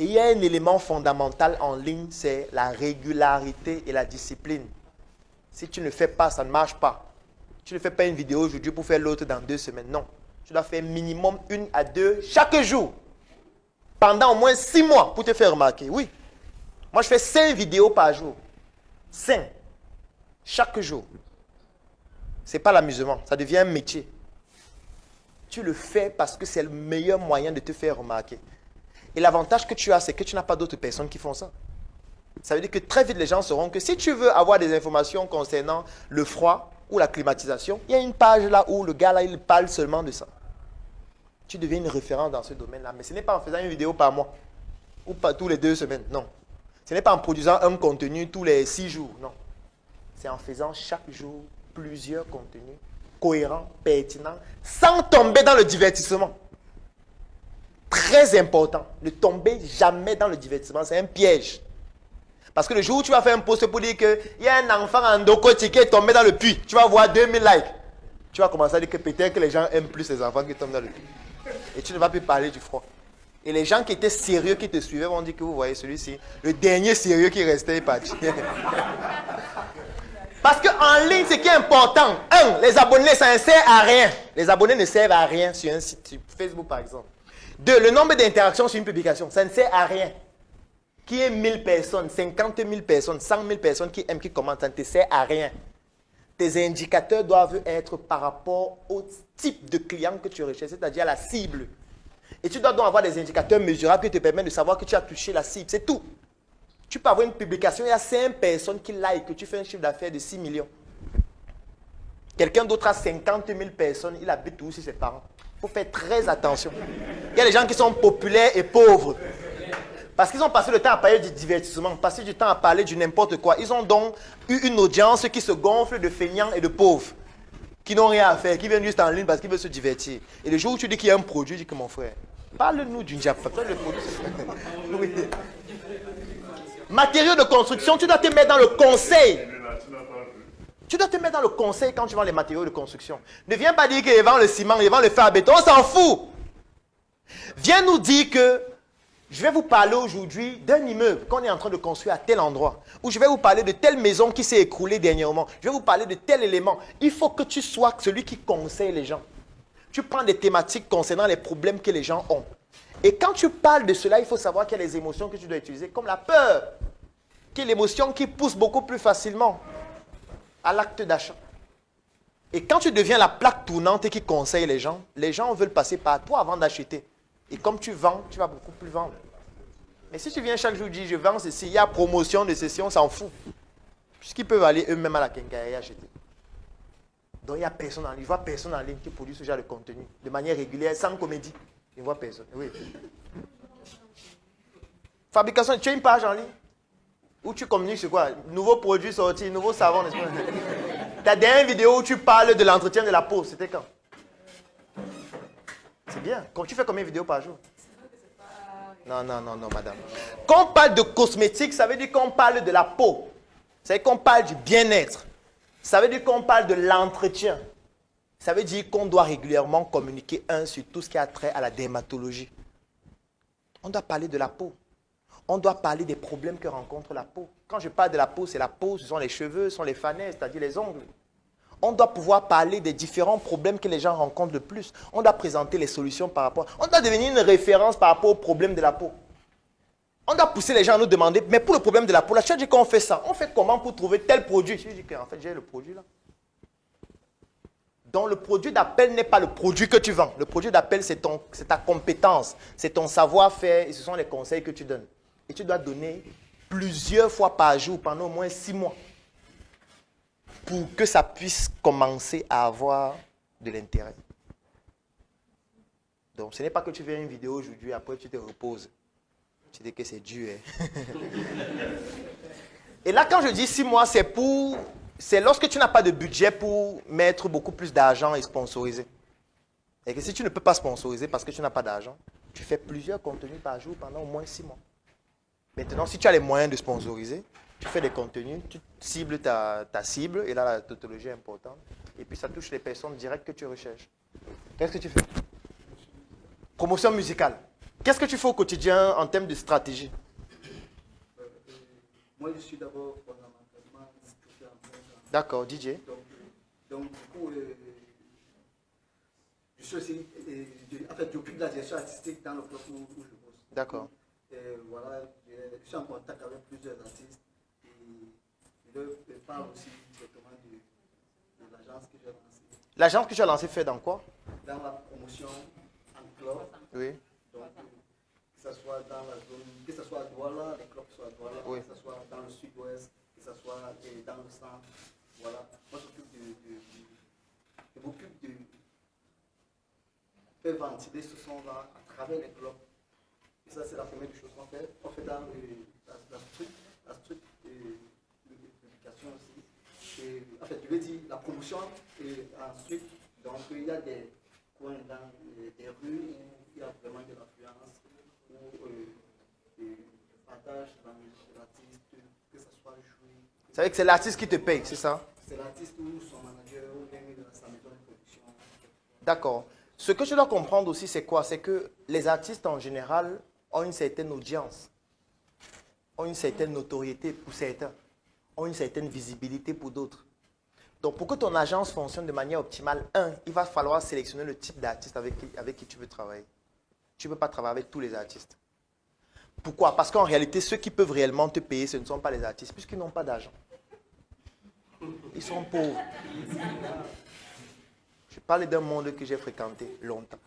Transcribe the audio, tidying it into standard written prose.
Et il y a un élément fondamental en ligne, c'est la régularité et la discipline. Si tu ne fais pas, ça ne marche pas. Tu ne fais pas une vidéo aujourd'hui pour faire l'autre dans 2 semaines. Non. Tu dois faire minimum 1 à 2 chaque jour. Pendant au moins 6 mois pour te faire remarquer. Oui. Moi, je fais 5 vidéos par jour. 5. Chaque jour. Ce n'est pas l'amusement. Ça devient un métier. Tu le fais parce que c'est le meilleur moyen de te faire remarquer. Et l'avantage que tu as, c'est que tu n'as pas d'autres personnes qui font ça. Ça veut dire que très vite, les gens sauront que si tu veux avoir des informations concernant le froid ou la climatisation, il y a une page là où le gars là, il parle seulement de ça. Tu deviens une référence dans ce domaine-là. Mais ce n'est pas en faisant une vidéo par mois ou pas tous les 2 semaines. Non. Ce n'est pas en produisant un contenu tous les 6 jours. Non. C'est en faisant chaque jour plusieurs contenus cohérents, pertinents, sans tomber dans le divertissement. Très important. Ne tomber jamais dans le divertissement. C'est un piège. Parce que le jour où tu vas faire un post pour dire qu'il y a un enfant en Ndokoti qui est tombé dans le puits, tu vas voir 2000 likes. Tu vas commencer à dire que peut-être que les gens aiment plus les enfants qui tombent dans le puits. Et tu ne vas plus parler du froid. Et les gens qui étaient sérieux, qui te suivaient, vont dire que vous voyez celui-ci, le dernier sérieux qui restait est parti. Parce qu'en ligne, ce qui est important, 1, les abonnés, ça ne sert à rien. Les abonnés ne servent à rien sur un site, sur Facebook par exemple. 2, le nombre d'interactions sur une publication, ça ne sert à rien. Qui est 1000 personnes, 50 000 personnes, 100 000 personnes qui aiment, qui commentent, ça ne te sert à rien. Tes indicateurs doivent être par rapport au type de client que tu recherches, c'est-à-dire la cible. Et tu dois donc avoir des indicateurs mesurables qui te permettent de savoir que tu as touché la cible. C'est tout. Tu peux avoir une publication, il y a 5 personnes qui like, que tu fais un chiffre d'affaires de 6 millions. Quelqu'un d'autre a 50 000 personnes, il habite où chez ses parents. Il faut faire très attention. Il y a des gens qui sont populaires et pauvres. Parce qu'ils ont passé le temps à parler du divertissement, passé du temps à parler du n'importe quoi. Ils ont donc eu une audience qui se gonfle de feignants et de pauvres, qui n'ont rien à faire, qui viennent juste en ligne parce qu'ils veulent se divertir. Et le jour où tu dis qu'il y a un produit, tu dis que mon frère, parle-nous d'une Japa. Le produit, oui. Matériaux de construction, tu dois te mettre dans le conseil. Tu dois te mettre dans le conseil quand tu vends les matériaux de construction. Ne viens pas dire qu'ils vendent le ciment, ils vendent le fer à béton, on s'en fout. Viens nous dire que je vais vous parler aujourd'hui d'un immeuble qu'on est en train de construire à tel endroit. Ou je vais vous parler de telle maison qui s'est écroulée dernièrement. Je vais vous parler de tel élément. Il faut que tu sois celui qui conseille les gens. Tu prends des thématiques concernant les problèmes que les gens ont. Et quand tu parles de cela, il faut savoir qu'il y a les émotions que tu dois utiliser, comme la peur, qui est l'émotion qui pousse beaucoup plus facilement à l'acte d'achat. Et quand tu deviens la plaque tournante et qui conseille les gens veulent passer par toi avant d'acheter. Et comme tu vends, tu vas beaucoup plus vendre. Mais si tu viens chaque jour dire je vends ceci, il y a promotion de ceci, on s'en fout. Puisqu'ils peuvent aller eux-mêmes à la quincaillerie acheter. Donc il n'y a personne en ligne. Je vois personne en ligne qui produit ce genre de contenu de manière régulière, sans comédie. Je ne vois personne. Oui. Fabrication, tu as une page en ligne où tu communiques sur quoi? Nouveaux produits sortis, nouveaux savons, n'est-ce pas? Ta dernière vidéo où tu parles de l'entretien de la peau, c'était quand? C'est bien. Tu fais combien de vidéos par jour? Non, madame. Quand on parle de cosmétiques, ça veut dire qu'on parle de la peau. Ça veut dire qu'on parle du bien-être. Ça veut dire qu'on parle de l'entretien. Ça veut dire qu'on doit régulièrement communiquer sur tout ce qui a trait à la dermatologie. On doit parler de la peau. On doit parler des problèmes que rencontre la peau. Quand je parle de la peau, c'est la peau, ce sont les cheveux, ce sont les fanaises, c'est-à-dire les ongles. On doit pouvoir parler des différents problèmes que les gens rencontrent le plus. On doit présenter les solutions par rapport. On doit devenir une référence par rapport aux problèmes de la peau. On doit pousser les gens à nous demander, mais pour le problème de la peau, là, tu as dit qu'on fait ça. On fait comment pour trouver tel produit? Je dis qu'en fait, j'ai le produit là. Donc le produit d'appel n'est pas le produit que tu vends. Le produit d'appel, c'est ta compétence, c'est ton savoir-faire et ce sont les conseils que tu donnes. Et tu dois donner plusieurs fois par jour pendant au moins 6 mois. Pour que ça puisse commencer à avoir de l'intérêt. Donc, ce n'est pas que tu fais une vidéo aujourd'hui, après tu te reposes. Tu dis que c'est dur. Hein? Et là, quand je dis 6 mois, c'est lorsque tu n'as pas de budget pour mettre beaucoup plus d'argent et sponsoriser. Et que si tu ne peux pas sponsoriser parce que tu n'as pas d'argent, tu fais plusieurs contenus par jour pendant au moins 6 mois. Maintenant, si tu as les moyens de sponsoriser, tu fais des contenus, tu cibles ta cible, et là, la tautologie est importante. Et puis, ça touche les personnes directes que tu recherches. Qu'est-ce que tu fais? Promotion musicale. Qu'est-ce que tu fais au quotidien en termes de stratégie? Moi, je suis d'abord fondamentalement DJ en fait. D'accord, DJ. Donc, du coup, je suis aussi, en fait, j'occupe la direction artistique dans le club où je bosse. D'accord. Voilà, je suis en contact avec plusieurs artistes et je leur parle aussi directement de l'agence que j'ai lancée. L'agence que tu as lancée fait dans quoi? Dans la promotion en club. Oui. Donc, que ce soit dans la zone, que ce soit à Douala, les clubs soient à Douala, Oui. que ce soit dans le sud-ouest, que ce soit dans le centre. Voilà. Moi, je m'occupe de faire ventiler ce son-là à travers les clubs. Et ça, c'est la première des choses qu'on fait. On fait dans la structure de publication aussi. Et, en fait, je veux dire, la promotion et ensuite, donc il y a des coins dans des rues où il y a vraiment de l'affluence, où le partage dans l'artiste, que ce soit joué. C'est vrai que c'est l'artiste qui te paye, c'est ça? C'est l'artiste ou son manager ou même sa maison de production. D'accord. Ce que je dois comprendre aussi, c'est quoi? C'est que les artistes en général ont une certaine audience, ont une certaine notoriété pour certains, ont une certaine visibilité pour d'autres. Donc, pour que ton agence fonctionne de manière optimale, il va falloir sélectionner le type d'artiste avec qui tu veux travailler. Tu ne peux pas travailler avec tous les artistes. Pourquoi? Parce qu'en réalité, ceux qui peuvent réellement te payer, ce ne sont pas les artistes, puisqu'ils n'ont pas d'argent. Ils sont pauvres. Je parle d'un monde que j'ai fréquenté longtemps.